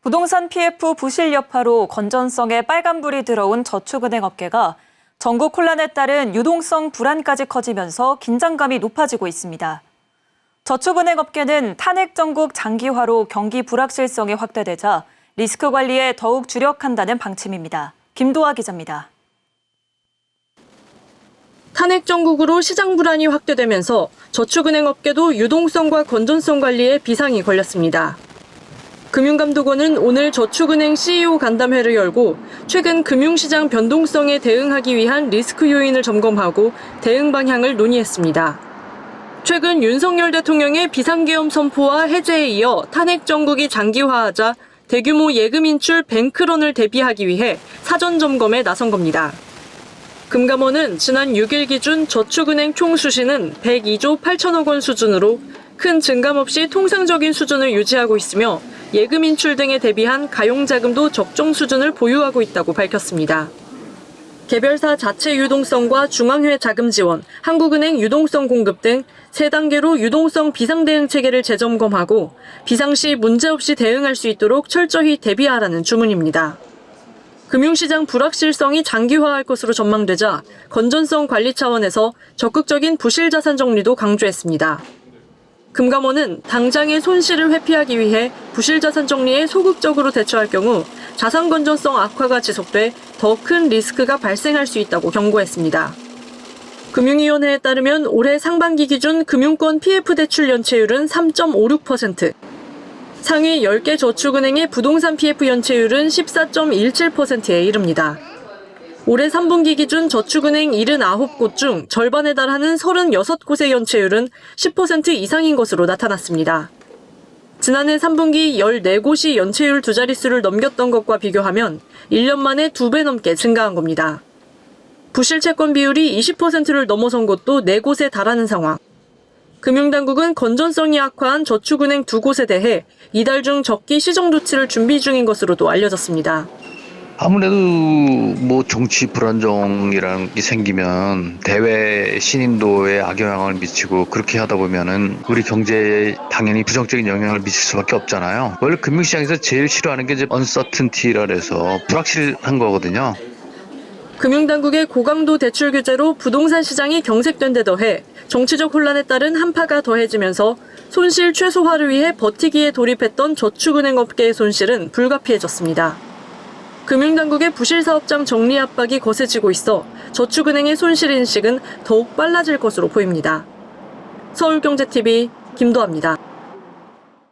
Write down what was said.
부동산 PF 부실 여파로 건전성에 빨간불이 들어온 저축은행 업계가 전국 혼란에 따른 유동성 불안까지 커지면서 긴장감이 높아지고 있습니다. 저축은행 업계는 탄핵 정국 장기화로 경기 불확실성이 확대되자 리스크 관리에 더욱 주력한다는 방침입니다. 김도아 기자입니다. 탄핵 정국으로 시장 불안이 확대되면서 저축은행 업계도 유동성과 건전성 관리에 비상이 걸렸습니다. 금융감독원은 오늘 저축은행 CEO 간담회를 열고 최근 금융시장 변동성에 대응하기 위한 리스크 요인을 점검하고 대응 방향을 논의했습니다. 최근 윤석열 대통령의 비상계엄 선포와 해제에 이어 탄핵 정국이 장기화하자 대규모 예금 인출 뱅크런을 대비하기 위해 사전 점검에 나선 겁니다. 금감원은 지난 6일 기준 저축은행 총 수신은 102조 8천억 원 수준으로 큰 증감 없이 통상적인 수준을 유지하고 있으며 예금 인출 등에 대비한 가용자금도 적정 수준을 보유하고 있다고 밝혔습니다. 개별사 자체 유동성과 중앙회 자금 지원, 한국은행 유동성 공급 등 3단계로 유동성 비상대응 체계를 재점검하고 비상시 문제없이 대응할 수 있도록 철저히 대비하라는 주문입니다. 금융시장 불확실성이 장기화할 것으로 전망되자 건전성 관리 차원에서 적극적인 부실자산 정리도 강조했습니다. 금감원은 당장의 손실을 회피하기 위해 부실자산 정리에 소극적으로 대처할 경우 자산 건전성 악화가 지속돼 더 큰 리스크가 발생할 수 있다고 경고했습니다. 금융위원회에 따르면 올해 상반기 기준 금융권 PF 대출 연체율은 3.56%, 상위 10개 저축은행의 부동산 PF 연체율은 14.17%에 이릅니다. 올해 3분기 기준 저축은행 79곳 중 절반에 달하는 36곳의 연체율은 10% 이상인 것으로 나타났습니다. 지난해 3분기 14곳이 연체율 두 자릿수를 넘겼던 것과 비교하면 1년 만에 2배 넘게 증가한 겁니다. 부실 채권 비율이 20%를 넘어선 곳도 4곳에 달하는 상황. 금융당국은 건전성이 악화한 저축은행 2곳에 대해 이달 중 적기 시정 조치를 준비 중인 것으로도 알려졌습니다. 아무래도 정치 불안정이라는 게 생기면 대외 신인도에 악영향을 미치고 그렇게 하다 보면은 우리 경제에 당연히 부정적인 영향을 미칠 수밖에 없잖아요. 원래 금융시장에서 제일 싫어하는 게 이제 uncertainty라 해서 불확실한 거거든요. 금융당국의 고강도 대출 규제로 부동산 시장이 경색된 데 더해 정치적 혼란에 따른 한파가 더해지면서 손실 최소화를 위해 버티기에 돌입했던 저축은행 업계의 손실은 불가피해졌습니다. 금융당국의 부실사업장 정리 압박이 거세지고 있어 저축은행의 손실 인식은 더욱 빨라질 것으로 보입니다. 서울경제TV 김도아입니다.